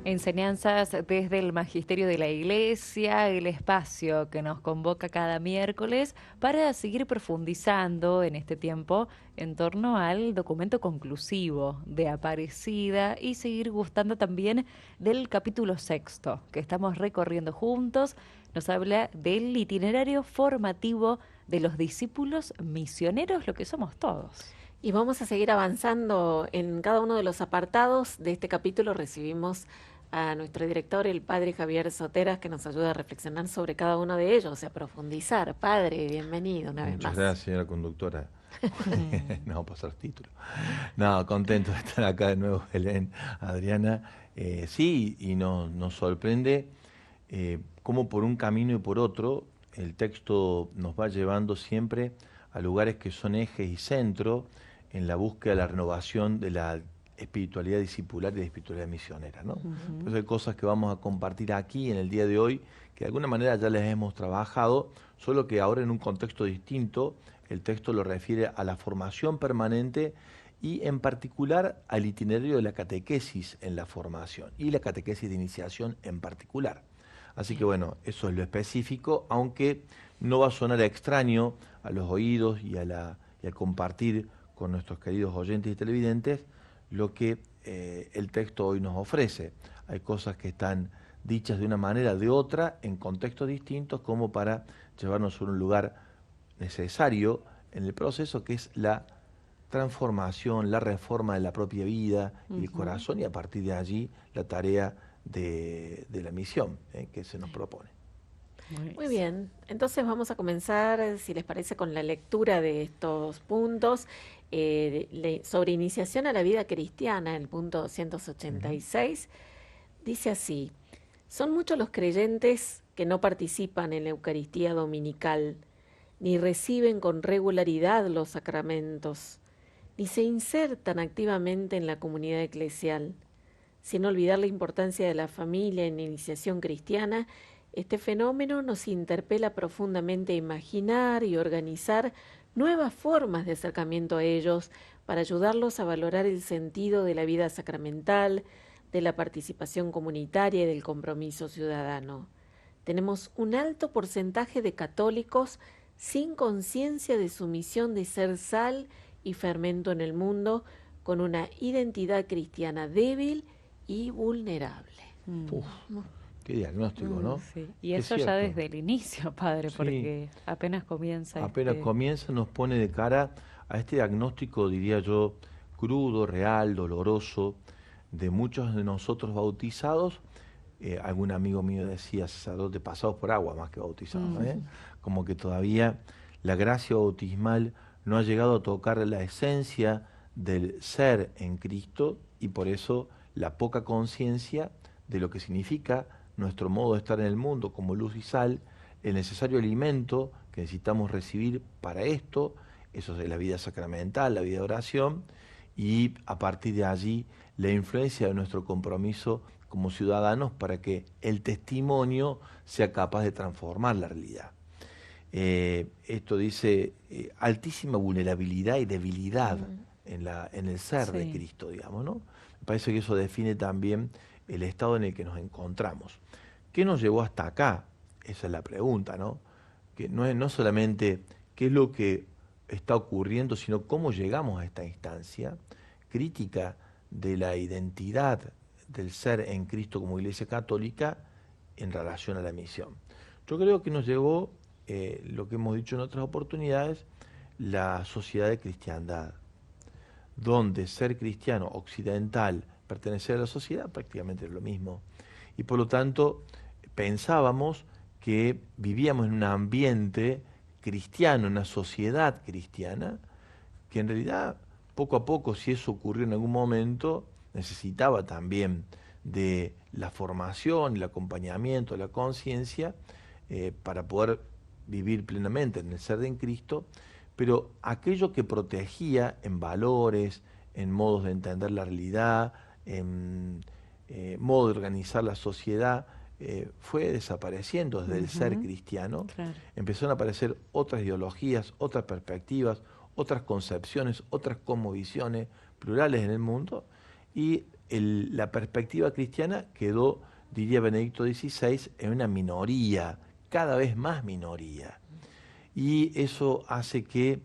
Enseñanzas desde el Magisterio de la Iglesia, el espacio que nos convoca cada miércoles para seguir profundizando en este tiempo en torno al documento conclusivo de Aparecida y seguir gustando también del capítulo sexto que estamos recorriendo juntos. Nos habla del itinerario formativo de los discípulos misioneros, lo que somos todos. Y vamos a seguir avanzando en cada uno de los apartados de este capítulo. Recibimos a nuestro director, el padre Javier Soteras, que nos ayuda a reflexionar sobre cada uno de ellos, a profundizar. Padre, bienvenido una vez Muchas más. gracias, señora conductora. No, pasar título. No, contento de estar acá de nuevo, Belén, Adriana. Sí, y nos sorprende cómo por un camino y por otro el texto nos va llevando siempre a lugares que son ejes y centro en la búsqueda de la renovación de la espiritualidad discipular y de la espiritualidad misionera, ¿no? Entonces hay cosas que vamos a compartir aquí en el día de hoy que de alguna manera ya les hemos trabajado, solo que ahora en un contexto distinto. El texto lo refiere a la formación permanente y en particular al itinerario de la catequesis en la formación y la catequesis de iniciación en particular. Así que bueno, eso es lo específico, aunque no va a sonar extraño a los oídos y al compartir con nuestros queridos oyentes y televidentes lo que el texto hoy nos ofrece. Hay cosas que están dichas de una manera, de otra, en contextos distintos, como para llevarnos a un lugar necesario en el proceso, que es la transformación, la reforma de la propia vida y el corazón, y a partir de allí la tarea de la misión que se nos propone. Muy bien, entonces vamos a comenzar, si les parece, con la lectura de estos puntos sobre iniciación a la vida cristiana, el punto 286. Dice así: son muchos los creyentes que no participan en la Eucaristía dominical, ni reciben con regularidad los sacramentos, ni se insertan activamente en la comunidad eclesial. Sin olvidar la importancia de la familia en la iniciación cristiana, este fenómeno nos interpela profundamente a imaginar y organizar nuevas formas de acercamiento a ellos para ayudarlos a valorar el sentido de la vida sacramental, de la participación comunitaria y del compromiso ciudadano. Tenemos un alto porcentaje de católicos sin conciencia de su misión de ser sal y fermento en el mundo, con una identidad cristiana débil y vulnerable. Uf, qué diagnóstico, ¿no? Sí. Y Es eso ya cierto. desde el inicio, padre, Sí. porque apenas comienza Apenas comienza, nos pone de cara a este diagnóstico, diría yo, crudo, real, doloroso, de muchos de nosotros bautizados. Algún amigo mío decía, sacerdote pasados por agua más que bautizados, como que todavía la gracia bautismal no ha llegado a tocar la esencia del ser en Cristo, y por eso la poca conciencia de lo que significa nuestro modo de estar en el mundo como luz y sal, el necesario alimento que necesitamos recibir para esto, eso es la vida sacramental, la vida de oración, y a partir de allí la influencia de nuestro compromiso como ciudadanos para que el testimonio sea capaz de transformar la realidad. Esto dice altísima vulnerabilidad y debilidad en el ser de Cristo, digamos, ¿no? Me parece que eso define también el estado en el que nos encontramos. ¿Qué nos llevó hasta acá? Esa es la pregunta, ¿no? Que no solamente qué es lo que está ocurriendo, sino cómo llegamos a esta instancia crítica de la identidad del ser en Cristo como Iglesia Católica en relación a la misión. Yo creo que nos llevó, lo que hemos dicho en otras oportunidades, la sociedad de cristiandad, donde ser cristiano occidental, pertenecer a la sociedad, prácticamente es lo mismo. Y por lo tanto, pensábamos que vivíamos en un ambiente cristiano, en una sociedad cristiana, que en realidad, poco a poco, si eso ocurrió en algún momento, necesitaba también de la formación, el acompañamiento, la conciencia, para poder vivir plenamente en el ser de en Cristo, pero aquello que protegía en valores, en modos de entender la realidad, en modo de organizar la sociedad, fue desapareciendo desde el ser cristiano. Claro. Empezaron a aparecer otras ideologías, otras perspectivas, otras concepciones, otras cosmovisiones plurales en el mundo, y la perspectiva cristiana quedó, diría Benedicto XVI, en una minoría, cada vez más minoría. Y eso hace que,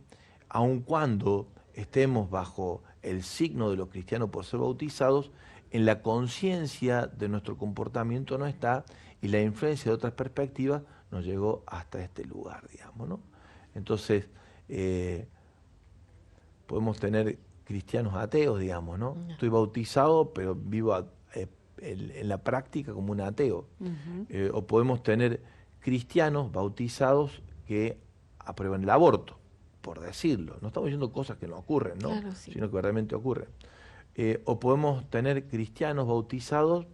aun cuando estemos bajo el signo de los cristianos por ser bautizados, en la conciencia de nuestro comportamiento no está, y la influencia de otras perspectivas nos llegó hasta este lugar, digamos, ¿no? Entonces, podemos tener cristianos ateos, digamos, ¿no? No. Estoy bautizado, pero vivo en la práctica como un ateo. O podemos tener cristianos bautizados que aprueban el aborto, por decirlo. No estamos diciendo cosas que no ocurren, ¿no? Claro, sí. Sino que realmente ocurren. O podemos tener cristianos bautizados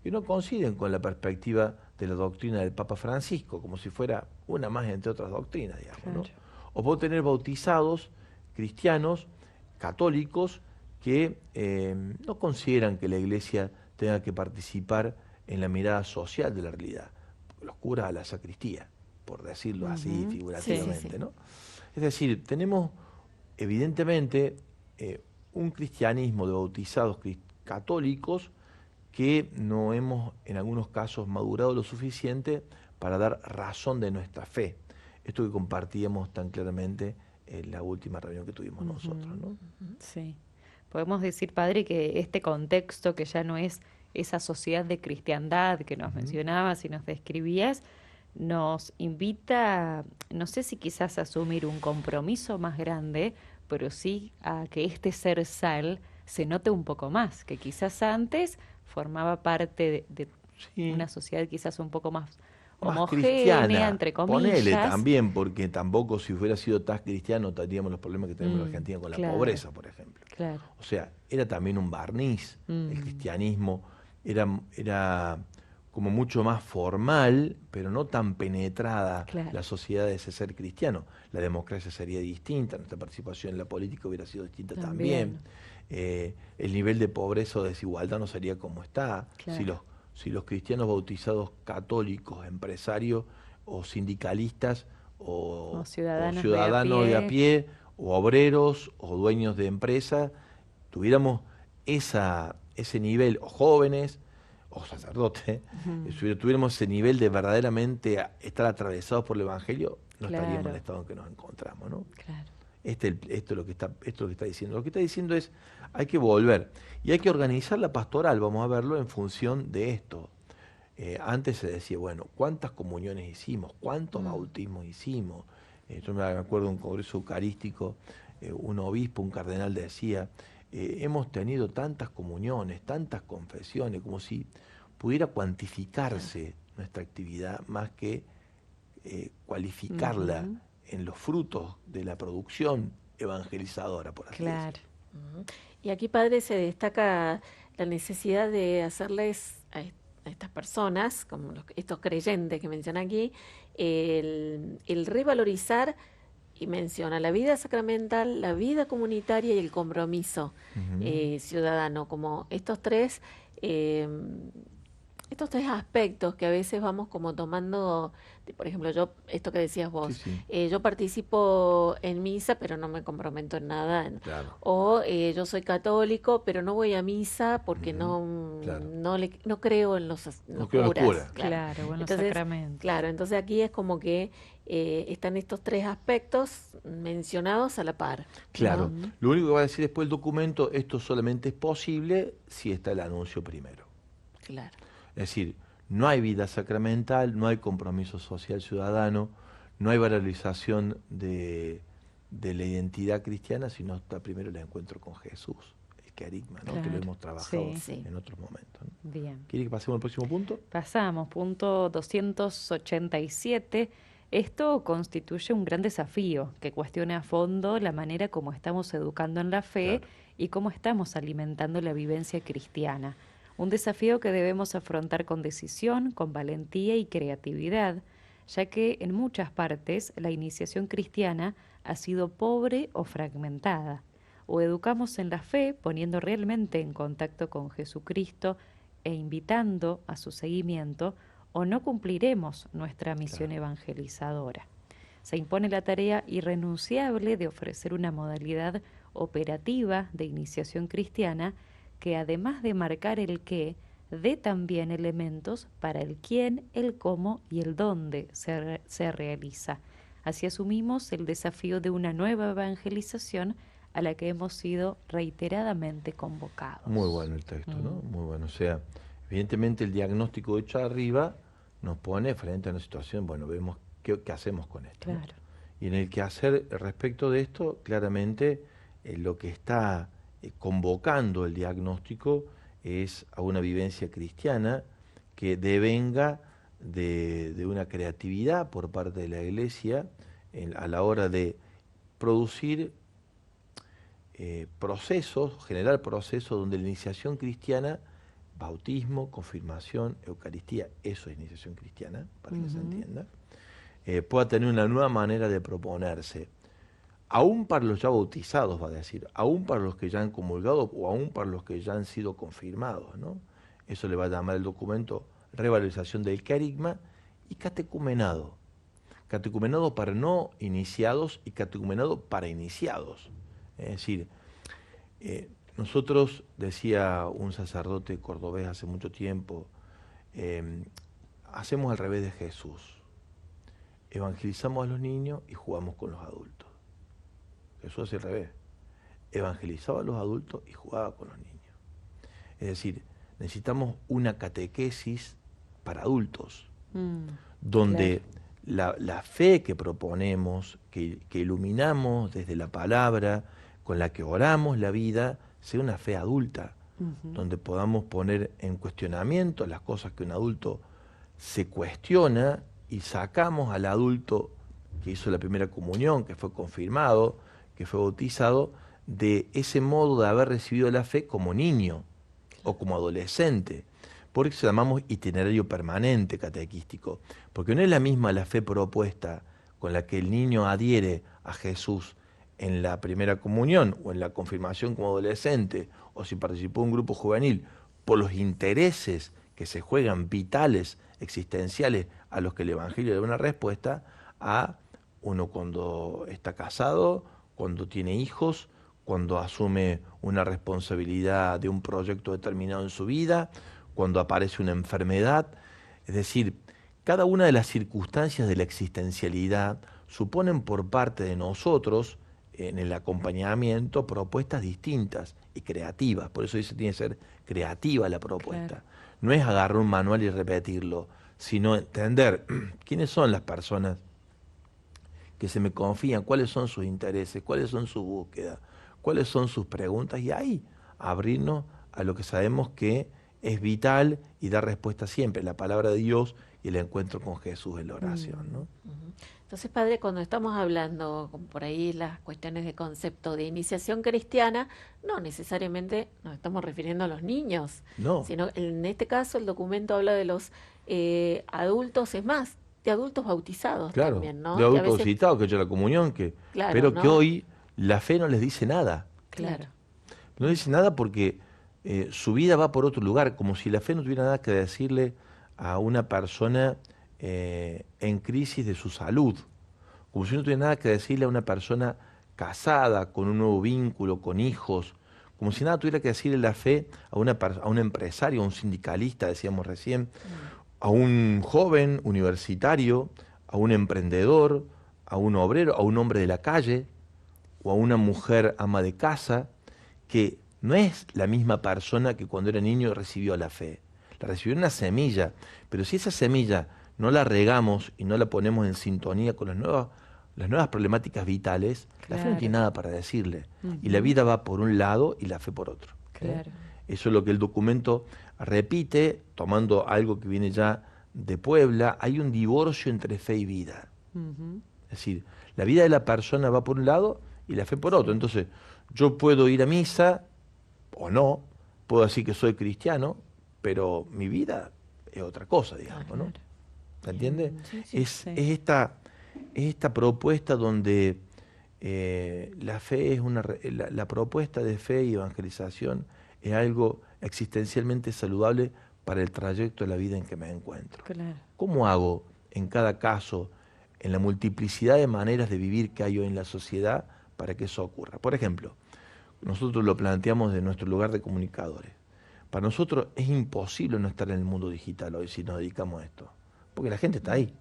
que no coinciden con la perspectiva de la doctrina del Papa Francisco, como si fuera una más entre otras doctrinas, digamos, Claro. ¿no? O podemos tener bautizados cristianos católicos que no consideran que la Iglesia tenga que participar en la mirada social de la realidad. Los curas a la sacristía, por decirlo así figurativamente, Sí, sí, sí. ¿no? Es decir, tenemos evidentemente un cristianismo de bautizados católicos que no hemos en algunos casos madurado lo suficiente para dar razón de nuestra fe. Esto que compartíamos tan claramente en la última reunión que tuvimos nosotros, ¿no? Sí. Podemos decir, padre, que este contexto que ya no es esa sociedad de cristiandad que nos mencionabas y nos describías, nos invita, no sé si quizás a asumir un compromiso más grande, pero sí a que este ser sal se note un poco más, que quizás antes formaba parte de Sí. una sociedad quizás un poco más Más homogénea, cristiana, entre ponele comillas. también, porque tampoco si hubiera sido tan cristiano tendríamos los problemas que tenemos en Argentina con la claro. pobreza, por ejemplo. Claro. O sea, era también un barniz. El cristianismo era como mucho más formal, pero no tan penetrada Claro. la sociedad de ese ser cristiano. La democracia sería distinta, nuestra participación en la política hubiera sido distinta también. El nivel de pobreza o desigualdad no sería como está. Claro. Si los cristianos bautizados católicos, empresarios o sindicalistas O o ciudadanos de a pie, o obreros o dueños de empresas, tuviéramos ese nivel, o jóvenes, o sacerdotes, si tuviéramos ese nivel de verdaderamente estar atravesados por el Evangelio, no estaríamos en el estado en que nos encontramos, ¿no? Claro. Esto es lo que está diciendo. Lo que está diciendo es, hay que volver y hay que organizar la pastoral, vamos a verlo, en función de esto. Antes se decía, bueno, ¿cuántas comuniones hicimos? ¿Cuántos bautismos hicimos? Yo me acuerdo de un congreso eucarístico, un obispo, un cardenal decía, hemos tenido tantas comuniones, tantas confesiones, como si pudiera cuantificarse nuestra actividad más que cualificarla en los frutos de la producción evangelizadora, por así decirlo. Claro. Y aquí, padre, se destaca la necesidad de hacerles a estas personas, como estos creyentes que menciona aquí, el revalorizar, y menciona la vida sacramental, la vida comunitaria y el compromiso ciudadano, como estos tres aspectos que a veces vamos como tomando, por ejemplo, esto que decías vos, Sí. yo participo en misa, pero no me comprometo en nada, Claro. o yo soy católico, pero no voy a misa porque Claro. no creo en los No creo en los curas. curas. Claro, bueno, Entonces, sacramentos. claro, entonces aquí es como que están estos tres aspectos mencionados a la par. Claro. ¿no? Lo único que va a decir después el documento, esto solamente es posible si está el anuncio primero. Claro. Es decir, no hay vida sacramental, no hay compromiso social ciudadano, no hay valorización de la identidad cristiana si no está primero el encuentro con Jesús, el querigma, ¿no? Que lo Claro. hemos trabajado Sí. en otros momentos, ¿no? Bien. ¿Quiere que pasemos al próximo punto? Pasamos, punto 287. Esto constituye un gran desafío que cuestiona a fondo la manera como estamos educando en la fe Claro. y cómo estamos alimentando la vivencia cristiana. Un desafío que debemos afrontar con decisión, con valentía y creatividad, ya que en muchas partes la iniciación cristiana ha sido pobre o fragmentada. O educamos en la fe poniendo realmente en contacto con Jesucristo e invitando a su seguimiento, o no cumpliremos nuestra misión evangelizadora. Se impone la tarea irrenunciable de ofrecer una modalidad operativa de iniciación cristiana que además de marcar el qué, dé también elementos para el quién, el cómo y el dónde se realiza. Así asumimos el desafío de una nueva evangelización a la que hemos sido reiteradamente convocados. Muy bueno el texto, ¿no? Muy bueno. O sea, evidentemente el diagnóstico hecho arriba nos pone frente a una situación, bueno, vemos qué hacemos con esto, ¿no? Claro. Y en el quehacer respecto de esto, claramente lo que está convocando el diagnóstico es a una vivencia cristiana que devenga de una creatividad por parte de la Iglesia a la hora de producir procesos, generar procesos donde la iniciación cristiana, bautismo, confirmación, Eucaristía, eso es iniciación cristiana, para que se entienda, pueda tener una nueva manera de proponerse, aún para los ya bautizados, va a decir, aún para los que ya han comulgado o aún para los que ya han sido confirmados, ¿no? Eso le va a llamar el documento revalorización del querigma y catecumenado. Catecumenado para no iniciados y catecumenado para iniciados. Es decir, nosotros, decía un sacerdote cordobés hace mucho tiempo, hacemos al revés de Jesús. Evangelizamos a los niños y jugamos con los adultos. Jesús hace al revés. Evangelizaba a los adultos y jugaba con los niños. Es decir, necesitamos una catequesis para adultos, donde la fe que proponemos, que iluminamos desde la palabra, con la que oramos la vida, sea una fe adulta, donde podamos poner en cuestionamiento las cosas que un adulto se cuestiona y sacamos al adulto que hizo la primera comunión, que fue confirmado, que fue bautizado, de ese modo de haber recibido la fe como niño o como adolescente. Por eso llamamos itinerario permanente catequístico, porque no es la misma la fe propuesta con la que el niño adhiere a Jesús en la primera comunión o en la confirmación como adolescente, o si participó en un grupo juvenil, por los intereses que se juegan vitales, existenciales, a los que el Evangelio da una respuesta, a uno cuando está casado, cuando tiene hijos, cuando asume una responsabilidad de un proyecto determinado en su vida, cuando aparece una enfermedad. Es decir, cada una de las circunstancias de la existencialidad suponen por parte de nosotros, en el acompañamiento, propuestas distintas y creativas. Por eso dice, tiene que ser creativa la propuesta. Claro. No es agarrar un manual y repetirlo, sino entender quiénes son las personas que se me confían, cuáles son sus intereses, cuáles son sus búsquedas, cuáles son sus preguntas, y ahí abrirnos a lo que sabemos que es vital y da respuesta siempre, la palabra de Dios y el encuentro con Jesús en la oración, ¿no? Entonces, padre, cuando estamos hablando por ahí las cuestiones de concepto de iniciación cristiana, no necesariamente nos estamos refiriendo a los niños, no, sino en este caso el documento habla de los adultos, es más, de adultos bautizados, claro, también, ¿no? De adultos bautizados que ha hecho la comunión, claro, pero ¿no? Que hoy la fe no les dice nada. Claro. No les dice nada porque su vida va por otro lugar, como si la fe no tuviera nada que decirle a una persona en crisis de su salud, como si no tuviera nada que decirle a una persona casada, con un nuevo vínculo, con hijos, como si nada tuviera que decirle la fe a un empresario, a un sindicalista, decíamos recién, a un joven universitario, a un emprendedor, a un obrero, a un hombre de la calle, o a una mujer ama de casa, que no es la misma persona que cuando era niño recibió la fe. La recibió una semilla, pero si esa semilla no la regamos y no la ponemos en sintonía con las nuevas problemáticas vitales, claro, la fe no tiene nada para decirle. Y la vida va por un lado y la fe por otro. Claro. Eso es lo que el documento repite, tomando algo que viene ya de Puebla. Hay un divorcio entre fe y vida. Es decir, la vida de la persona va por un lado y la fe por otro. Entonces, yo puedo ir a misa o no, puedo decir que soy cristiano, pero mi vida es otra cosa, digamos, ¿no? ¿Se entiende? Es esta propuesta donde la fe es la propuesta de fe y evangelización es algo existencialmente saludable para el trayecto de la vida en que me encuentro. Claro. ¿Cómo hago en cada caso, en la multiplicidad de maneras de vivir que hay hoy en la sociedad, para que eso ocurra? Por ejemplo, nosotros lo planteamos de nuestro lugar de comunicadores. Para nosotros es imposible no estar en el mundo digital hoy si nos dedicamos a esto, porque la gente está ahí,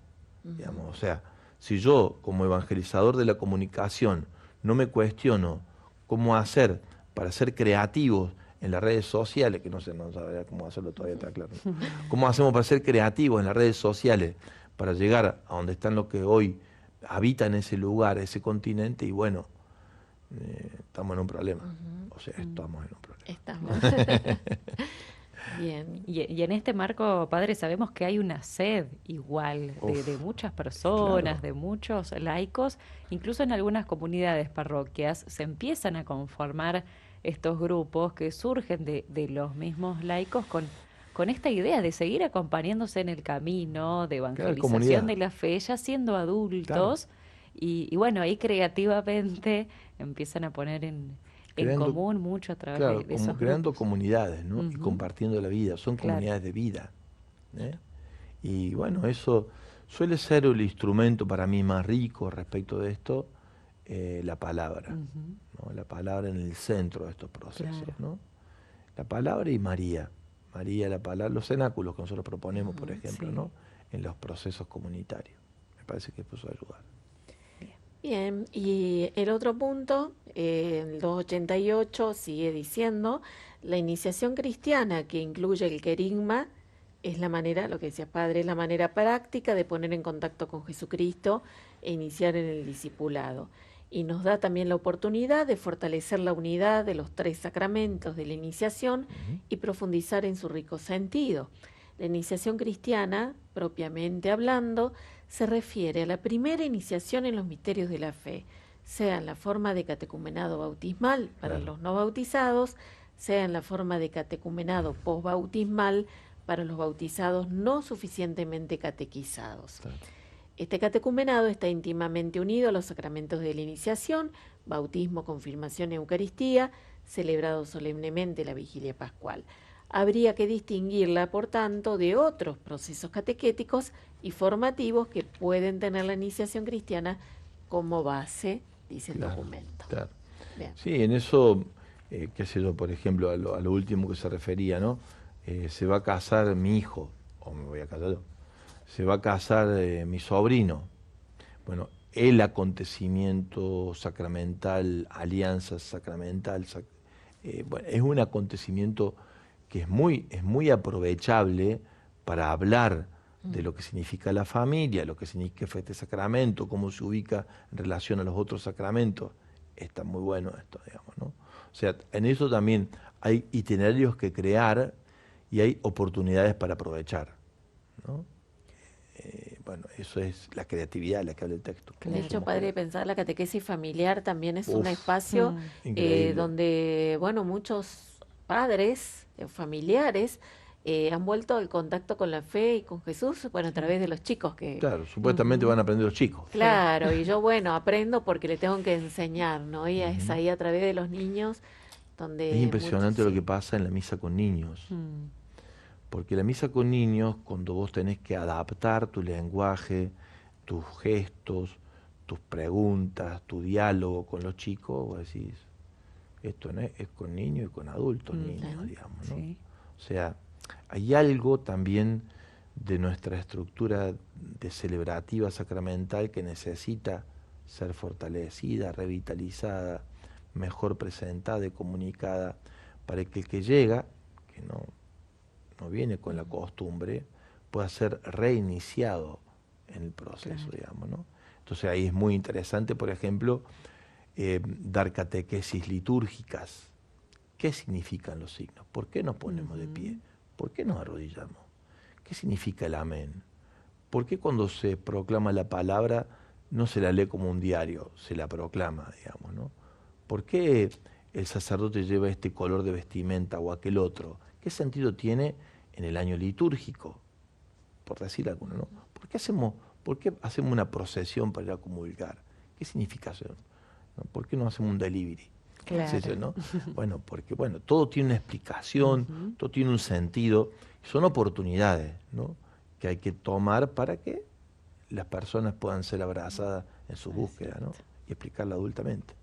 digamos. O sea, si yo como evangelizador de la comunicación no me cuestiono cómo hacer para ser creativos en las redes sociales, que no sé, no sabría cómo hacerlo todavía, está claro, ¿no? ¿Cómo hacemos para ser creativos en las redes sociales, para llegar a donde están los que hoy habitan ese lugar, ese continente? Y bueno, estamos en un problema. O sea, estamos en un problema. Estamos. Bien. Y en este marco, padre, sabemos que hay una sed igual de muchas personas, claro. de muchos laicos, incluso en algunas comunidades, parroquias, se empiezan a conformar estos grupos que surgen de los mismos laicos con esta idea de seguir acompañándose en el camino de Claro, evangelización comunidad. de la fe, ya siendo Claro. adultos, y bueno, ahí creativamente empiezan a poner en Creando, común mucho a través claro, de esos creando grupos. comunidades, ¿no? Y Ujú, compartiendo la vida. Son claro. comunidades de vida, ¿eh? Y bueno, eso suele ser el instrumento para mí más rico respecto de esto, la palabra, Ujú, ¿no? La palabra en el centro de estos procesos, claro. ¿no? La palabra y María. María, la palabra, los cenáculos que nosotros proponemos, por ejemplo, Sí. ¿no? En los procesos comunitarios. Me parece que puso a ayudar. Bien, y el otro punto, el 288, sigue diciendo, la iniciación cristiana que incluye el querigma es la manera, lo que decía padre, es la manera práctica de poner en contacto con Jesucristo e iniciar en el discipulado. Y nos da también la oportunidad de fortalecer la unidad de los 3 sacramentos de la iniciación y profundizar en su rico sentido. La iniciación cristiana, propiamente hablando, se refiere a la primera iniciación en los misterios de la fe, sea en la forma de catecumenado bautismal para Claro. los no bautizados, sea en la forma de catecumenado posbautismal para los bautizados no suficientemente catequizados. Claro. Este catecumenado está íntimamente unido a los sacramentos de la iniciación, bautismo, confirmación y Eucaristía, celebrado solemnemente la vigilia pascual. Habría que distinguirla, por tanto, de otros procesos catequéticos y formativos que pueden tener la iniciación cristiana como base, dice el Claro, documento. claro. Bien. Sí, en eso, qué sé yo, por ejemplo, a lo último que se refería, ¿no? Se va a casar mi hijo, o me voy a casar yo, se va a casar mi sobrino. Bueno, el acontecimiento sacramental, alianza sacramental, bueno, es un acontecimiento que es muy aprovechable para hablar de lo que significa la familia, lo que significa este sacramento, cómo se ubica en relación a los otros sacramentos. Está muy bueno esto, digamos, ¿no? O sea, en eso también hay itinerarios que crear y hay oportunidades para aprovechar, ¿no? Bueno, eso es la creatividad la que habla el texto. De hecho, padre, pensar la catequesis familiar también es un Uf, espacio increíble. donde, bueno, muchos padres, familiares, han vuelto al contacto con la fe y con Jesús, bueno, a través de los chicos que... Claro, supuestamente van a aprender los chicos. Claro, y yo, bueno, aprendo porque le tengo que enseñar, ¿no? Y es ahí a través de los niños donde... Es impresionante lo sí. que pasa en la misa con niños. Mm, Porque la misa con niños, cuando vos tenés que adaptar tu lenguaje, tus gestos, tus preguntas, tu diálogo con los chicos, vos decís, esto no es con niños y con adultos niños, digamos, ¿no? sí. O sea, hay algo también de nuestra estructura de celebrativa sacramental que necesita ser fortalecida, revitalizada, mejor presentada y comunicada, para que el que llega, que no viene con la costumbre, pueda ser reiniciado en el proceso, Claro. digamos, ¿no? Entonces ahí es muy interesante, por ejemplo, dar catequesis litúrgicas. ¿Qué significan los signos? ¿Por qué nos ponemos de pie? ¿Por qué nos arrodillamos? ¿Qué significa el amén? ¿Por qué cuando se proclama la palabra no se la lee como un diario, se la proclama, digamos, ¿no? ¿Por qué el sacerdote lleva este color de vestimenta o aquel otro? ¿Qué sentido tiene en el año litúrgico? Por decir alguno, ¿no? ¿Por qué hacemos una procesión para ir a comulgar? ¿Qué significa eso? ¿No? ¿Por qué no hacemos un delivery? Claro. ¿Es eso, no? Bueno, porque todo tiene una explicación, todo tiene un sentido, son oportunidades, ¿no? Que hay que tomar para que las personas puedan ser abrazadas en su búsqueda, ¿no? Y explicarla adultamente.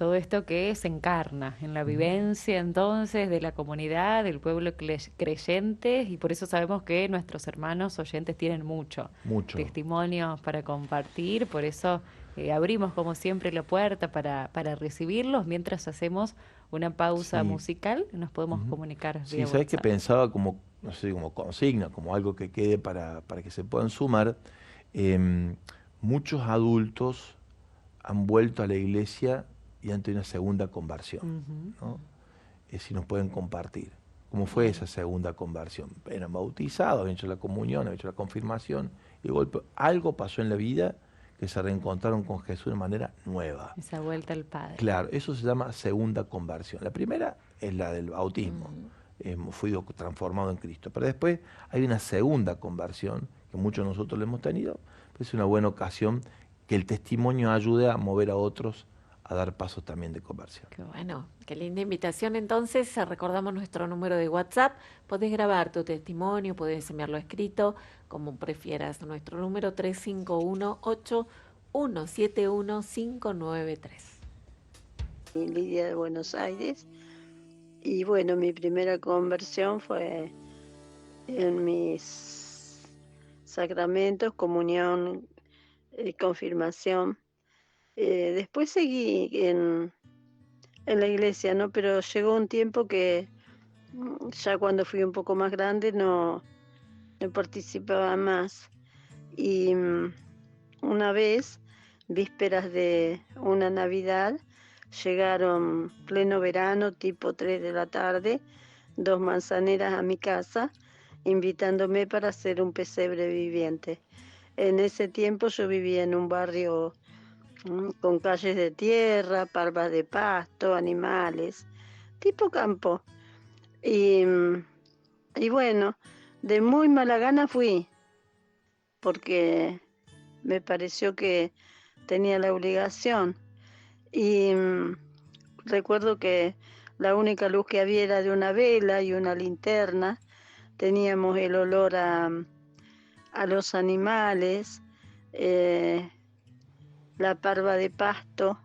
todo esto que se encarna en la vivencia entonces de la comunidad, del pueblo creyente, y por eso sabemos que nuestros hermanos oyentes tienen mucho Mucho. testimonios para compartir, por eso abrimos como siempre la puerta para recibirlos mientras hacemos una pausa Sí. musical, nos podemos Ujú. comunicar Sí, vía sabes que WhatsApp. pensaba como, no sé, como consigna, como algo que quede para que se puedan sumar. Em, Muchos adultos han vuelto a la iglesia y han tenido una segunda conversión, Ujú. ¿no? Si nos pueden compartir. ¿Cómo fue esa segunda conversión? Eran bautizados, habían hecho la comunión, habían hecho la confirmación, y de golpe algo pasó en la vida que se reencontraron con Jesús de manera nueva. Esa vuelta al Padre. Claro, eso se llama segunda conversión. La primera es la del bautismo, Ujú. fui transformado en Cristo. Pero después hay una segunda conversión, que muchos de nosotros la hemos tenido, pero es una buena ocasión que el testimonio ayude a mover a otros a dar pasos también de conversión. Qué bueno, qué linda invitación. Entonces, recordamos nuestro número de WhatsApp. Podés grabar tu testimonio, podés enviarlo escrito, como prefieras. Nuestro número 351-8171-593. Lidia de Buenos Aires. Y bueno, mi primera conversión fue en mis sacramentos, comunión, confirmación. Después seguí en la iglesia, ¿no? Pero llegó un tiempo que ya cuando fui un poco más grande no participaba más. Y una vez, vísperas de una Navidad, llegaron pleno verano, tipo 3 de la tarde, 2 manzaneras a mi casa, invitándome para hacer un pesebre viviente. En ese tiempo yo vivía en un barrio con calles de tierra, parvas de pasto, animales, tipo campo. Y, y bueno, de muy mala gana fui, porque me pareció que tenía la obligación. Y recuerdo que la única luz que había era de una vela y una linterna. Teníamos el olor a los animales, eh, la parva de pasto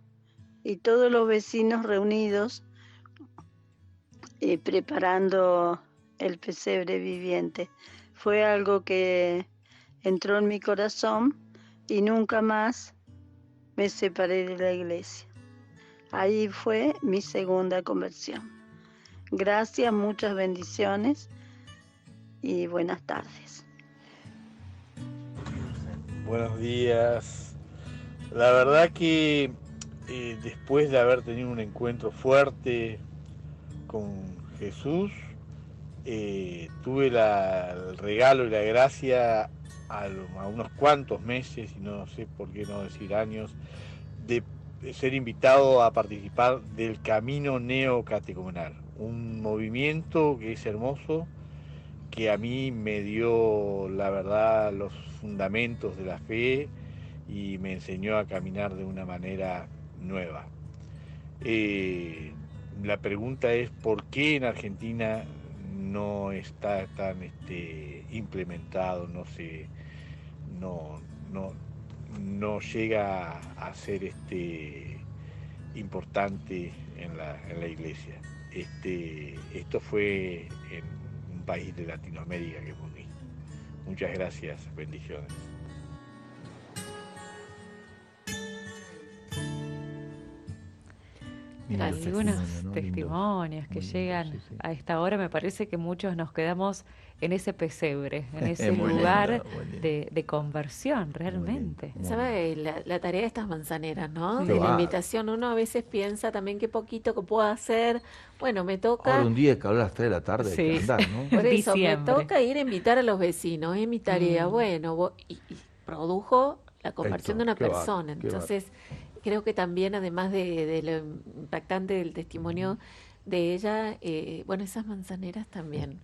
y todos los vecinos reunidos preparando el pesebre viviente. Fue algo que entró en mi corazón y nunca más me separé de la iglesia. Ahí fue mi segunda conversión. Gracias, muchas bendiciones y buenas tardes. Buenos días. La verdad que después de haber tenido un encuentro fuerte con Jesús, tuve el regalo y la gracia a unos cuantos meses, y no sé por qué no decir años, de ser invitado a participar del Camino Neocatecumenal, un movimiento que es hermoso, que a mí me dio, la verdad, los fundamentos de la fe y me enseñó a caminar de una manera nueva. La pregunta es por qué en Argentina no está tan implementado, no, no, no llega a ser importante en la iglesia. Esto fue en un país de Latinoamérica que me uní. Muchas gracias, bendiciones. Lindo Gracias. Algunos testimonio, ¿no? Lindo, testimonios que muy lindo, llegan sí, sí. a esta hora, me parece que muchos nos quedamos en ese pesebre, en ese Muy lugar lindo, muy lindo. de conversión, Muy lindo, realmente. muy lindo. ¿Sabe la tarea de estas manzaneras, no? Sí. De Qué la bárbaro. invitación, uno a veces piensa también qué poquito que puedo hacer. Bueno, me Ahora toca, un día que a las 3 de la tarde hay que Sí, andar, ¿no? por eso, me diciembre. toca ir a invitar a los vecinos, es mi tarea. Bueno, y produjo la conversión de una Qué bárbaro, persona. qué bárbaro. Entonces, creo que también, además de lo impactante del testimonio de ella, bueno, esas manzaneras también,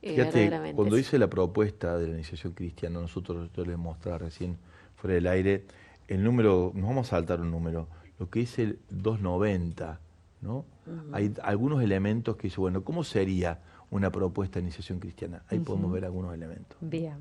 Fíjate, verdaderamente. cuando hice la propuesta de la iniciación cristiana, yo les mostraba recién fuera del aire, el número, nos vamos a saltar un número, lo que es el 290, ¿no? Hay algunos elementos que dice, bueno, ¿cómo sería una propuesta de iniciación cristiana? Ahí podemos ver algunos elementos. Bien.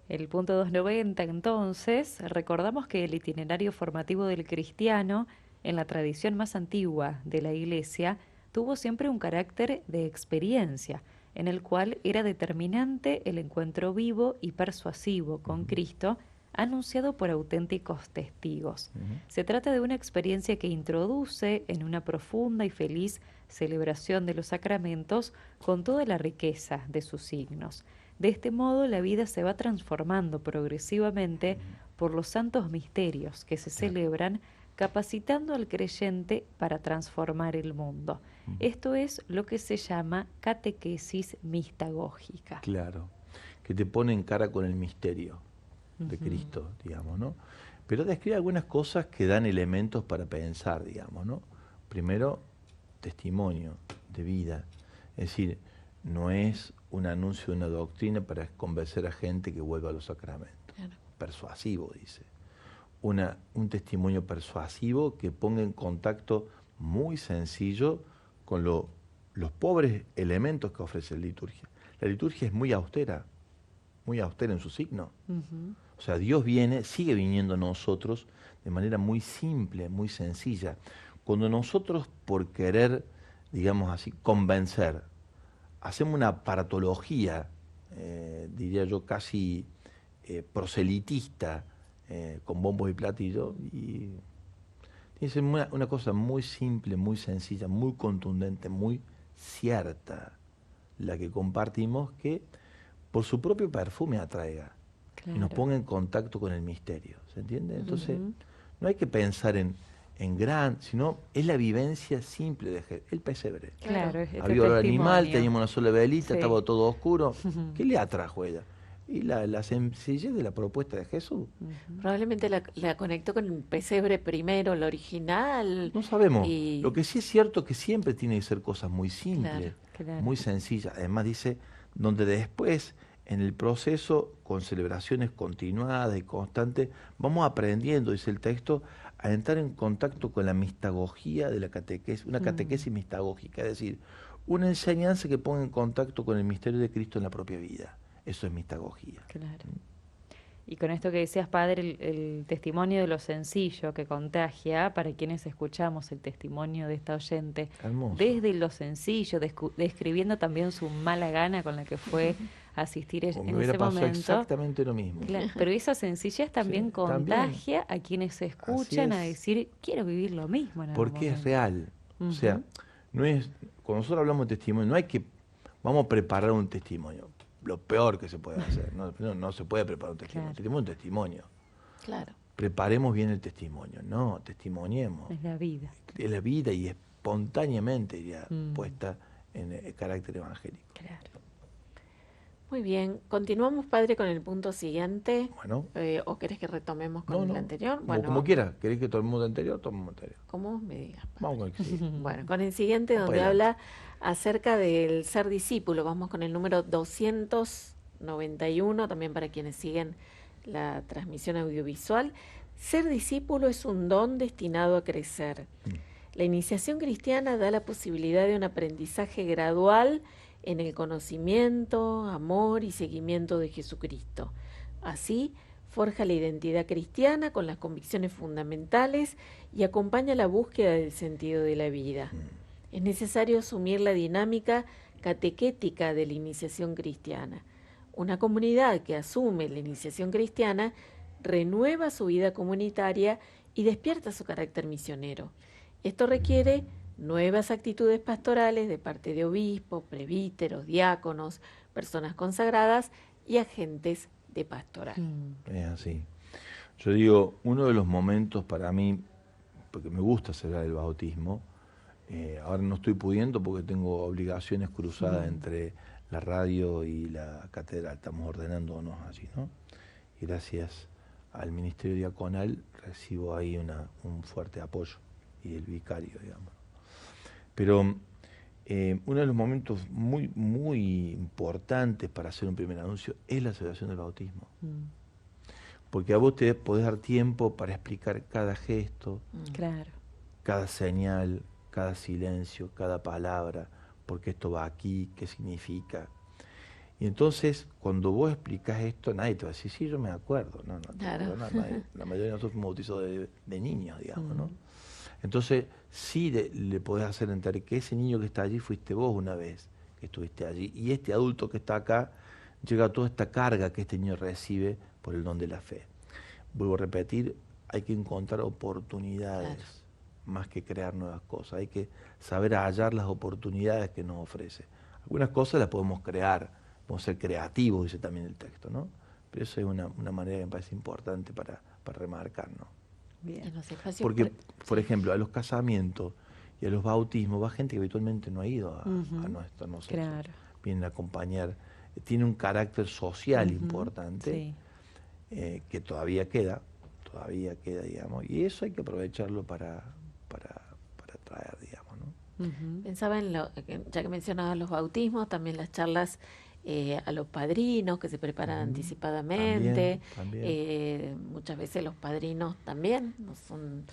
El punto 290, entonces, recordamos que el itinerario formativo del cristiano en la tradición más antigua de la Iglesia, tuvo siempre un carácter de experiencia, en el cual era determinante el encuentro vivo y persuasivo con Cristo, anunciado por auténticos testigos. Se trata de una experiencia que introduce en una profunda y feliz celebración de los sacramentos con toda la riqueza de sus signos. De este modo, la vida se va transformando progresivamente por los santos misterios que se celebran, capacitando al creyente para transformar el mundo. Esto es lo que se llama catequesis mistagógica. Claro, que te pone en cara con el misterio de Cristo, digamos, ¿no? Pero describe algunas cosas que dan elementos para pensar, digamos, ¿no? Primero, testimonio de vida. Es decir, no es un anuncio de una doctrina para convencer a gente que vuelva a los sacramentos. Claro. Persuasivo, dice. Un testimonio persuasivo que ponga en contacto muy sencillo con los pobres elementos que ofrece la liturgia. La liturgia es muy austera en su signo. O sea, Dios sigue viniendo a nosotros de manera muy simple, muy sencilla. Cuando nosotros, por querer, digamos así, convencer, hacemos una aparatología, diría yo, casi proselitista, con bombos y platillos, y tiene que ser una cosa muy simple, muy sencilla, muy contundente, muy cierta, la que compartimos, que por su propio perfume atraiga. Claro. Y nos ponga en contacto con el misterio, ¿se entiende? Entonces, no hay que pensar en gran, sino es la vivencia simple de el pesebre. Claro, había olor animal, teníamos una sola velita, estaba todo oscuro. ¿Qué le atrajo ella? Y la sencillez de la propuesta de Jesús. Probablemente la conectó con el pesebre primero, el original. No sabemos. Lo que sí es cierto es que siempre tiene que ser cosas muy simples, claro. muy sencillas. Además dice, donde después, en el proceso, con celebraciones continuadas y constantes, vamos aprendiendo, dice el texto, a entrar en contacto con la mistagogía de la catequesis, una catequesis mistagógica, es decir, una enseñanza que ponga en contacto con el misterio de Cristo en la propia vida. Eso es mistagogía. Claro. Y con esto que decías, Padre, el testimonio de lo sencillo que contagia, para quienes escuchamos el testimonio de esta oyente, hermoso, desde lo sencillo, describiendo también su mala gana con la que fue a asistir en ese momento. Exactamente lo mismo. Claro, pero esa sencillez también contagia a quienes escuchan a decir, quiero vivir lo mismo en algún porque momento. Es real. O sea, no es, cuando nosotros hablamos de testimonio, no hay que, vamos a preparar un testimonio. Lo peor que se puede hacer. No se puede preparar un testimonio. Claro. Tenemos un testimonio. Claro. Preparemos bien el testimonio. No, testimoniemos. Es la vida. Es la vida y espontáneamente iría puesta en el carácter evangélico. Claro. Muy bien. Continuamos, Padre, con el punto siguiente. Bueno. ¿O querés que retomemos con el anterior? Bueno, como quiera. ¿Querés que tomemos el anterior? Tomemos el anterior. Como me digas, Padre. Vamos con el que sigue. Bueno, con el siguiente, donde habla acerca del ser discípulo. Vamos con el número 291, también para quienes siguen la transmisión audiovisual. Ser discípulo es un don destinado a crecer. La iniciación cristiana da la posibilidad de un aprendizaje gradual en el conocimiento, amor y seguimiento de Jesucristo. Así, forja la identidad cristiana con las convicciones fundamentales y acompaña la búsqueda del sentido de la vida. Es necesario asumir la dinámica catequética de la iniciación cristiana. Una comunidad que asume la iniciación cristiana renueva su vida comunitaria y despierta su carácter misionero. Esto requiere nuevas actitudes pastorales de parte de obispos, presbíteros, diáconos, personas consagradas y agentes de pastoral. Es así. Yo digo, uno de los momentos para mí, porque me gusta celebrar el bautismo, ahora no estoy pudiendo porque tengo obligaciones cruzadas entre la radio y la catedral, estamos ordenándonos allí, ¿no? Y gracias al ministerio diaconal recibo ahí un fuerte apoyo, y el vicario, digamos. Pero uno de los momentos muy, muy importantes para hacer un primer anuncio es la celebración del bautismo. Porque a vos te podés dar tiempo para explicar cada gesto, Claro. cada señal, cada silencio, cada palabra, por qué esto va aquí, qué significa. Y entonces, cuando vos explicás esto, nadie te va a decir, sí, yo me acuerdo. No, Claro. la mayoría de nosotros fuimos bautizados de niños, digamos, ¿no? Entonces, sí le podés hacer entender que ese niño que está allí fuiste vos una vez que estuviste allí. Y este adulto que está acá llega toda esta carga que este niño recibe por el don de la fe. Vuelvo a repetir, hay que encontrar oportunidades más que crear nuevas cosas. Hay que saber hallar las oportunidades que nos ofrece. Algunas cosas las podemos crear, podemos ser creativos, dice también el texto, ¿no? Pero eso es una manera que me parece importante para remarcar, ¿no? Bien. En los espacios Porque, por ejemplo, a los casamientos y a los bautismos va gente que habitualmente no ha ido a nosotros. Claro. Vienen a acompañar. Tiene un carácter social importante que todavía queda, digamos, y eso hay que aprovecharlo para traer, digamos, ¿no? Pensaba en ya que mencionabas los bautismos, también las charlas a los padrinos que se preparan anticipadamente. También. Muchas veces los padrinos también no son...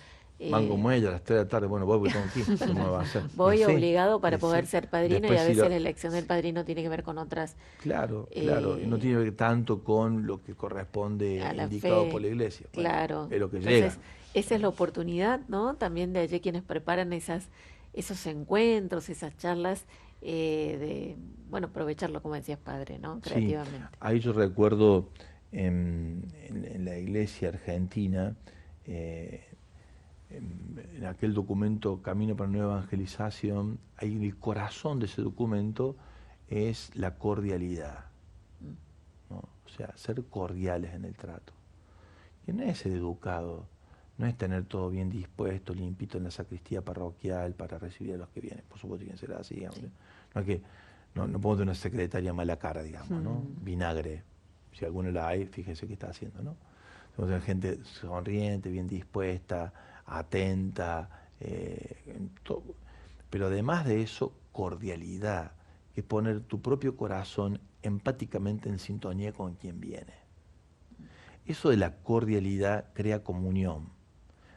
Van como ella a las 3 de la tarde, bueno, voy porque tengo que ir, ¿cómo va a ser? Voy obligado para poder ser padrino. Después y a veces la elección del padrino tiene que ver con otras... Claro, y no tiene que ver tanto con lo que corresponde indicado por la iglesia. Bueno, claro. Es lo que Entonces, llega. esa es la oportunidad, ¿no? También de allí quienes preparan esos encuentros, esas charlas, bueno, aprovecharlo, como decías, padre, ¿no? Creativamente. Sí, ahí yo recuerdo en la iglesia argentina, en aquel documento Camino para la Nueva Evangelización, ahí el corazón de ese documento es la cordialidad, ¿no? O sea, ser cordiales en el trato. Y no es ser educado, no es tener todo bien dispuesto, limpito en la sacristía parroquial para recibir a los que vienen. Por supuesto tiene que ser así, digamos. No es que no podemos tener una secretaria mala cara, digamos, ¿no? Vinagre. Si alguno la hay, fíjese qué está haciendo, ¿no? Tenemos que tener gente sonriente, bien dispuesta, atenta, pero además de eso, cordialidad, que es poner tu propio corazón empáticamente en sintonía con quien viene. Eso de la cordialidad crea comunión.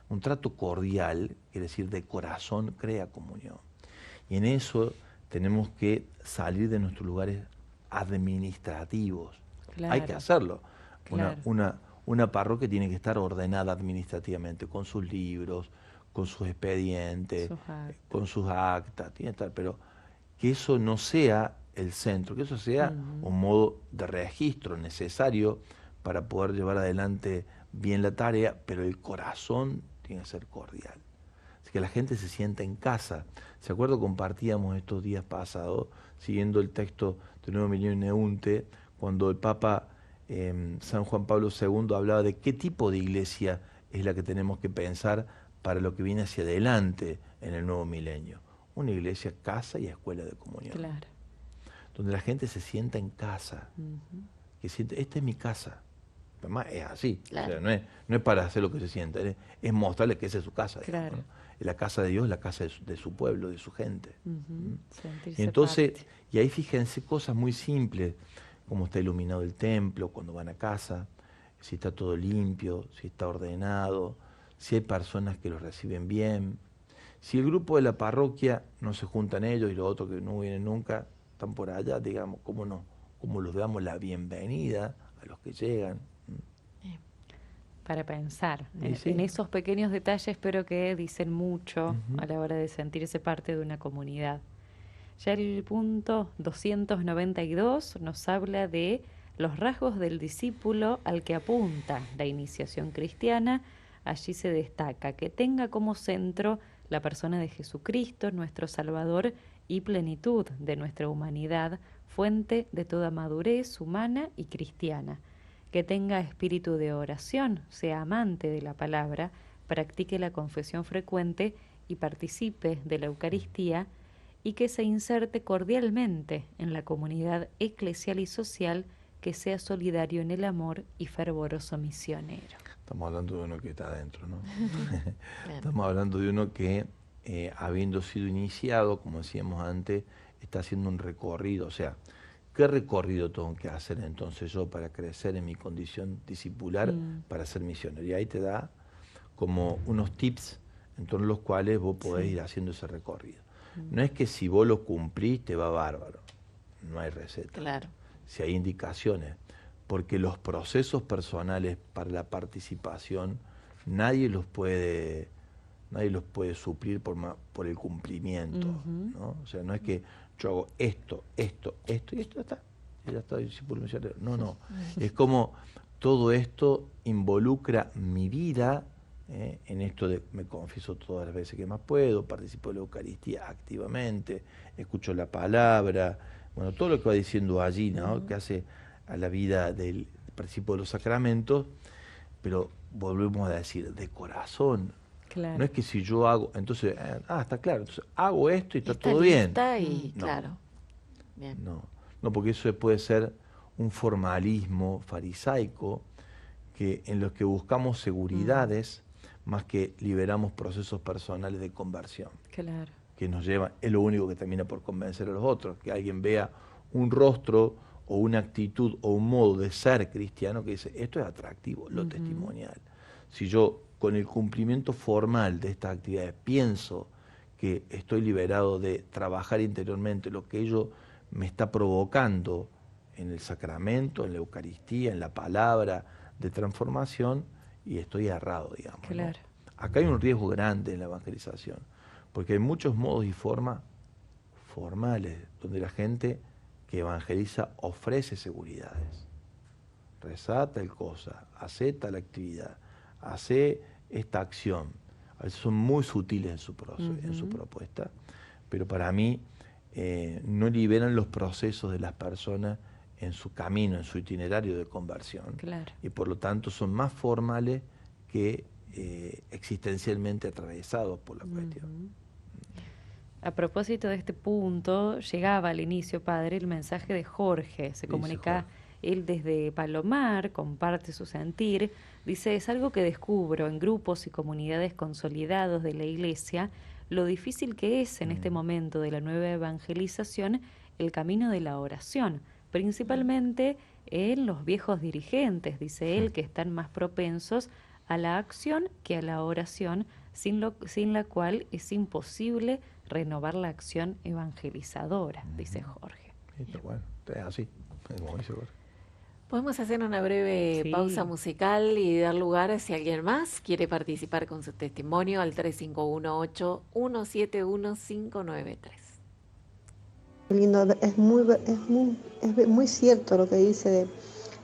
Un trato cordial, quiere decir de corazón, crea comunión. Y en eso tenemos que salir de nuestros lugares administrativos. Claro. Hay que hacerlo. Claro. Una parroquia tiene que estar ordenada administrativamente, con sus libros, con sus expedientes, con sus actas, tiene que estar, pero que eso no sea el centro, que eso sea un modo de registro necesario para poder llevar adelante bien la tarea, pero el corazón tiene que ser cordial. Así que la gente se sienta en casa. ¿Se acuerdan? Compartíamos estos días pasados, siguiendo el texto de Nuevo Milenio Neunte, cuando el Papa San Juan Pablo II hablaba de qué tipo de iglesia es la que tenemos que pensar para lo que viene hacia adelante en el nuevo milenio. Una iglesia, casa y escuela de comunión. Claro. Donde la gente se sienta en casa, que siente, esta es mi casa. Además es así, claro. O sea, no es para hacer lo que se sienta, es mostrarle que esa es su casa. Claro. Digamos, ¿no? Es la casa de Dios, la casa de su pueblo, de su gente. Sentirse Y entonces, parte. y ahí fíjense cosas muy simples, como está iluminado el templo cuando van a casa, si está todo limpio, si está ordenado, si hay personas que los reciben bien. Si el grupo de la parroquia no se juntan ellos y los otros que no vienen nunca están por allá, digamos, ¿cómo no? ¿Cómo los damos la bienvenida a los que llegan? Para pensar Sí. en esos pequeños detalles, pero que dicen mucho a la hora de sentirse parte de una comunidad. Ya el punto 292 nos habla de los rasgos del discípulo al que apunta la iniciación cristiana. Allí se destaca que tenga como centro la persona de Jesucristo, nuestro Salvador, y plenitud de nuestra humanidad, fuente de toda madurez humana y cristiana. Que tenga espíritu de oración, sea amante de la palabra, practique la confesión frecuente y participe de la Eucaristía, y que se inserte cordialmente en la comunidad eclesial y social, que sea solidario en el amor y fervoroso misionero. Estamos hablando de uno que está adentro, ¿no? Estamos hablando de uno que, habiendo sido iniciado, como decíamos antes, está haciendo un recorrido. O sea, ¿qué recorrido tengo que hacer entonces yo para crecer en mi condición discipular, para ser misionero? Y ahí te da como unos tips en torno a los cuales vos podés ir haciendo ese recorrido. No es que si vos lo cumplís te va bárbaro, no hay receta. Claro. Si hay indicaciones, porque los procesos personales para la participación nadie los puede nadie los puede suplir por el cumplimiento, ¿no? O sea, no es que yo hago esto, y esto está, y ya está, discípulo misionero. No. Es como todo esto involucra mi vida, en esto de me confieso todas las veces que más puedo, participo de la Eucaristía activamente, escucho la palabra, bueno, todo lo que va diciendo allí, ¿no? Que hace a la vida del participo de los sacramentos, pero volvemos a decir, de corazón. Claro. No es que si yo hago, entonces, está claro, entonces hago esto y está todo lista bien. Y No. claro. Bien. No, porque eso puede ser un formalismo farisaico en los que buscamos seguridades más que liberamos procesos personales de conversión. Claro. Que nos llevan, es lo único que termina por convencer a los otros, que alguien vea un rostro o una actitud o un modo de ser cristiano que dice, esto es atractivo, lo testimonial. Si yo con el cumplimiento formal de estas actividades pienso que estoy liberado de trabajar interiormente lo que ello me está provocando en el sacramento, en la Eucaristía, en la palabra de transformación, y estoy errado, digamos. Claro. ¿No? Acá hay un riesgo grande en la evangelización, porque hay muchos modos y formas formales donde la gente que evangeliza ofrece seguridades. Rezá tal cosa, hacé tal actividad, hacé esta acción. A veces son muy sutiles en su propuesta, pero para mí no liberan los procesos de las personas en su camino, en su itinerario de conversión. Claro. Y por lo tanto son más formales que existencialmente atravesados por la cuestión. A propósito de este punto, llegaba al inicio, padre, el mensaje de Jorge. Se comunica él desde Palomar, comparte su sentir. Dice, es algo que descubro en grupos y comunidades consolidados de la Iglesia, lo difícil que es en este momento de la nueva evangelización el camino de la oración, principalmente en los viejos dirigentes, dice él, que están más propensos a la acción que a la oración, sin la cual es imposible renovar la acción evangelizadora, dice Jorge. Bueno, es así, como dice Jorge. Podemos hacer una breve pausa musical y dar lugar a si alguien más quiere participar con su testimonio al 3518-171-593. Qué lindo, es muy cierto lo que dice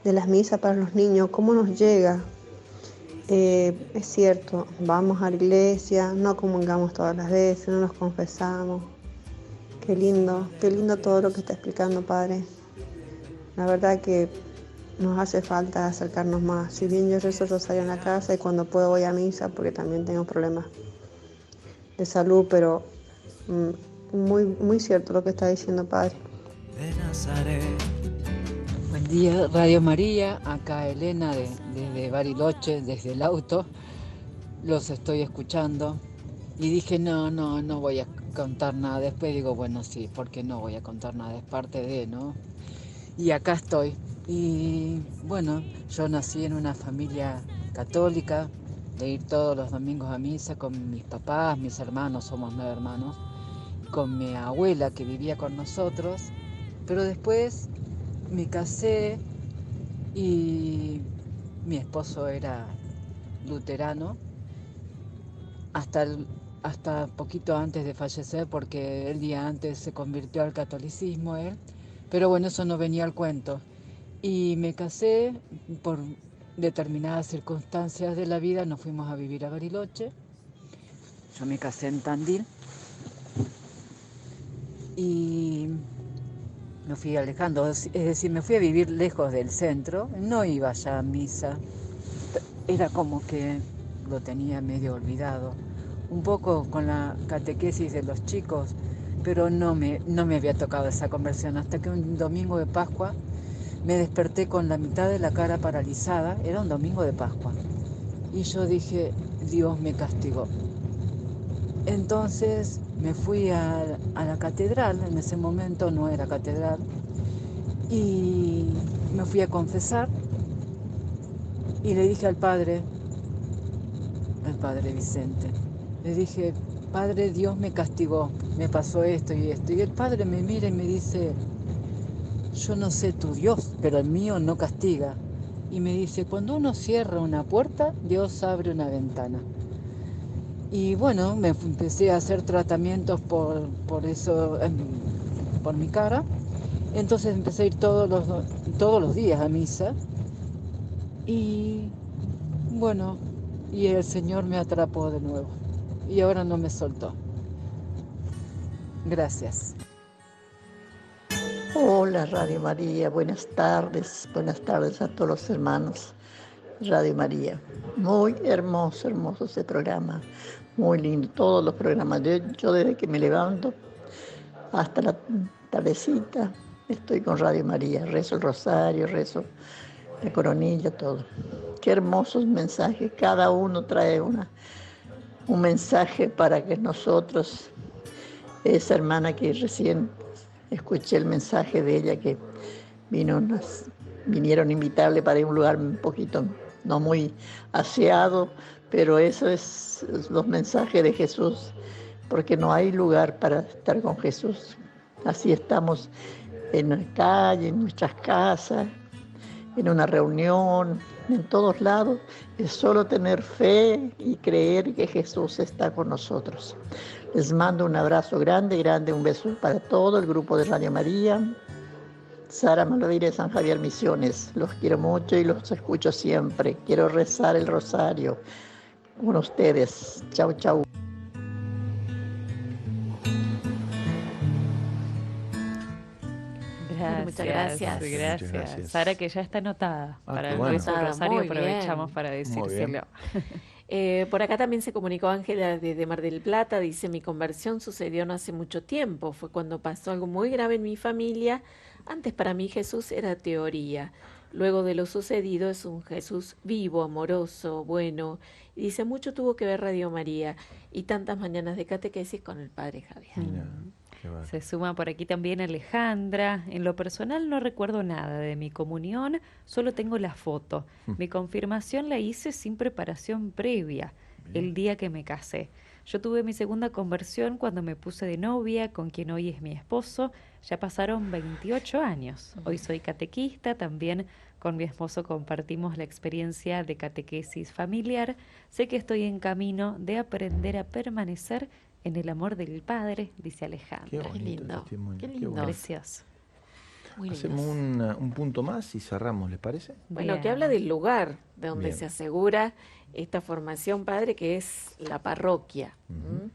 de las misas para los niños, cómo nos llega. Es cierto, vamos a la iglesia, no comulgamos todas las veces, no nos confesamos. Qué lindo todo lo que está explicando, Padre. La verdad que nos hace falta acercarnos más. Si bien yo rezo el rosario en la casa y cuando puedo voy a misa porque también tengo problemas de salud, pero muy cierto lo que está diciendo, Padre. De Nazaret. Buen día, Radio María, acá Elena desde Bariloche, desde el auto, los estoy escuchando y dije no voy a contar nada, después digo bueno sí, porque no voy a contar nada, es parte de, ¿no? Y acá estoy, y bueno, yo nací en una familia católica, de ir todos los domingos a misa con mis papás, mis hermanos, somos 9 hermanos, con mi abuela que vivía con nosotros, pero después me casé y mi esposo era luterano hasta poquito antes de fallecer, porque el día antes se convirtió al catolicismo él, pero bueno, eso no venía al cuento. Y me casé por determinadas circunstancias de la vida, nos fuimos a vivir a Bariloche, yo me casé en Tandil y me fui alejando, es decir, me fui a vivir lejos del centro, no iba ya a misa, era como que lo tenía medio olvidado, un poco con la catequesis de los chicos, pero no me había tocado esa conversión, hasta que un domingo de Pascua me desperté con la mitad de la cara paralizada, era un domingo de Pascua, y yo dije, Dios me castigó. Entonces me fui a la catedral, en ese momento no era catedral, y me fui a confesar y le dije al padre Vicente, le dije, Padre, Dios me castigó, me pasó esto y esto, y el padre me mira y me dice, yo no sé tu Dios, pero el mío no castiga, y me dice, cuando uno cierra una puerta, Dios abre una ventana. Y bueno, empecé a hacer tratamientos por eso, por mi cara. Entonces empecé a ir todos los días a misa. Y bueno, y el Señor me atrapó de nuevo. Y ahora no me soltó. Gracias. Hola Radio María, buenas tardes a todos los hermanos Radio María. Muy hermoso, hermoso ese programa, muy lindo, todos los programas. Yo desde que me levanto hasta la tardecita estoy con Radio María, rezo el rosario, rezo la coronilla, todo. Qué hermosos mensajes, cada uno trae un mensaje para que nosotros, esa hermana que recién escuché el mensaje de ella, que vinieron a invitarle para ir a un lugar un poquito, no muy aseado, pero eso es los mensajes de Jesús, porque no hay lugar para estar con Jesús. Así estamos en la calle, en nuestras casas, en una reunión, en todos lados. Es solo tener fe y creer que Jesús está con nosotros. Les mando un abrazo grande, grande, un beso para todo el grupo de Radio María. Sara Malovira de San Javier Misiones. Los quiero mucho y los escucho siempre. Quiero rezar el rosario con ustedes. Chau, chau. Muchas gracias. Gracias. Muchas gracias. Sara, que ya está anotada para el bueno. rezo del rosario, Muy aprovechamos bien. para decírselo. Por acá también se comunicó Ángela desde Mar del Plata, dice: mi conversión sucedió no hace mucho tiempo, fue cuando pasó algo muy grave en mi familia. Antes para mí Jesús era teoría, luego de lo sucedido es un Jesús vivo, amoroso, bueno. Y dice: mucho tuvo que ver Radio María y tantas mañanas de catequesis con el Padre Javier. Mira, qué bárbaro. Se suma por aquí también Alejandra. En lo personal no recuerdo nada de mi comunión, solo tengo la foto. Mi confirmación la hice sin preparación previa, el día que me casé. Yo tuve mi segunda conversión cuando me puse de novia con quien hoy es mi esposo. Ya pasaron 28 años. Hoy soy catequista, también con mi esposo compartimos la experiencia de catequesis familiar. Sé que estoy en camino de aprender a permanecer en el amor del Padre, dice Qué Alejandra. bonito lindo, testimonio, qué qué lindo. bueno. Precioso. Muy Hacemos lindos. un punto más y cerramos, ¿les parece? Bueno, que Bien. habla del lugar de donde Bien. se asegura esta formación, padre, que es la parroquia. Ujú.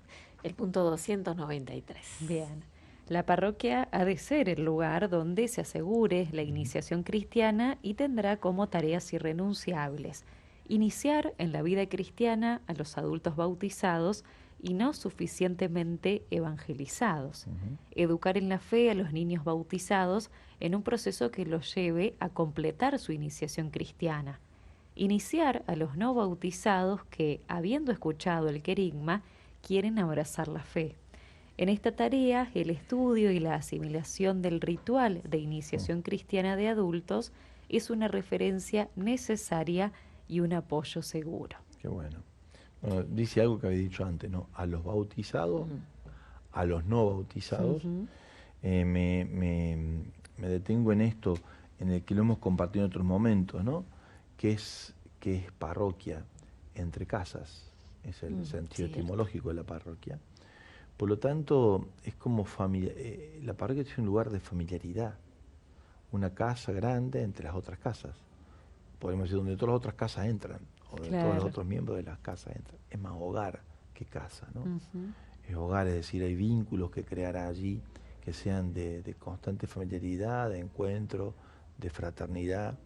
El punto 293. Bien. La parroquia ha de ser el lugar donde se asegure la iniciación cristiana y tendrá como tareas irrenunciables iniciar en la vida cristiana a los adultos bautizados y no suficientemente evangelizados, educar en la fe a los niños bautizados en un proceso que los lleve a completar su iniciación cristiana, iniciar a los no bautizados que, habiendo escuchado el querigma, quieren abrazar la fe. En esta tarea, el estudio y la asimilación del ritual de iniciación cristiana de adultos es una referencia necesaria y un apoyo seguro. Qué bueno. Bueno, dice algo que había dicho antes, ¿no? A los bautizados, a los no bautizados. Me detengo en esto, en el que lo hemos compartido en otros momentos, ¿no? Que es parroquia, entre casas, es el sentido cierto. etimológico de la parroquia. Por lo tanto, es como familia. La parroquia es un lugar de familiaridad, una casa grande entre las otras casas. Podemos decir donde todas las otras casas entran, o donde todos los Claro. otros miembros de las casas entran. Es más hogar que casa, ¿no? Ujú. Es hogar, es decir, hay vínculos que crear allí que sean de constante familiaridad, de encuentro, de fraternidad.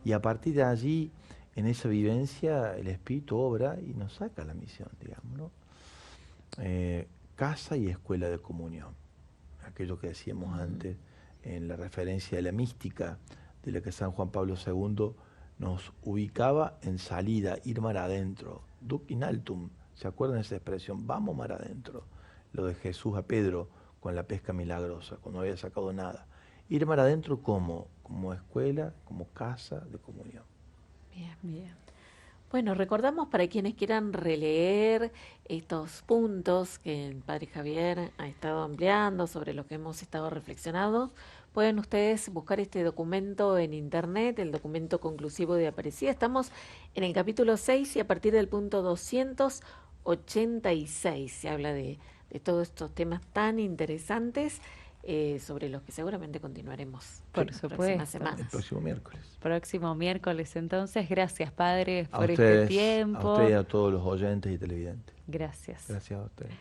Y a partir de allí, en esa vivencia, el Espíritu obra y nos saca la misión, digamos, ¿no? Casa y escuela de comunión. Aquello que decíamos antes en la referencia de la mística, de la que San Juan Pablo II nos ubicaba en salida, ir mar adentro. Duc in altum, ¿se acuerdan de esa expresión? Vamos mar adentro. Lo de Jesús a Pedro con la pesca milagrosa, cuando no había sacado nada. Ir mar adentro como escuela, como casa de comunión. Bien. Bien. Bueno, recordamos para quienes quieran releer estos puntos que el Padre Javier ha estado ampliando sobre lo que hemos estado reflexionando, pueden ustedes buscar este documento en internet, el documento conclusivo de Aparecida. Estamos en el capítulo 6 y a partir del punto 200 86 se habla de todos estos temas tan interesantes sobre los que seguramente continuaremos Por las supuesto. próximas El semanas. próximo miércoles. Próximo miércoles, entonces, gracias, padre, A por ustedes, este tiempo. a ustedes y a todos los oyentes y televidentes. Gracias. Gracias a ustedes.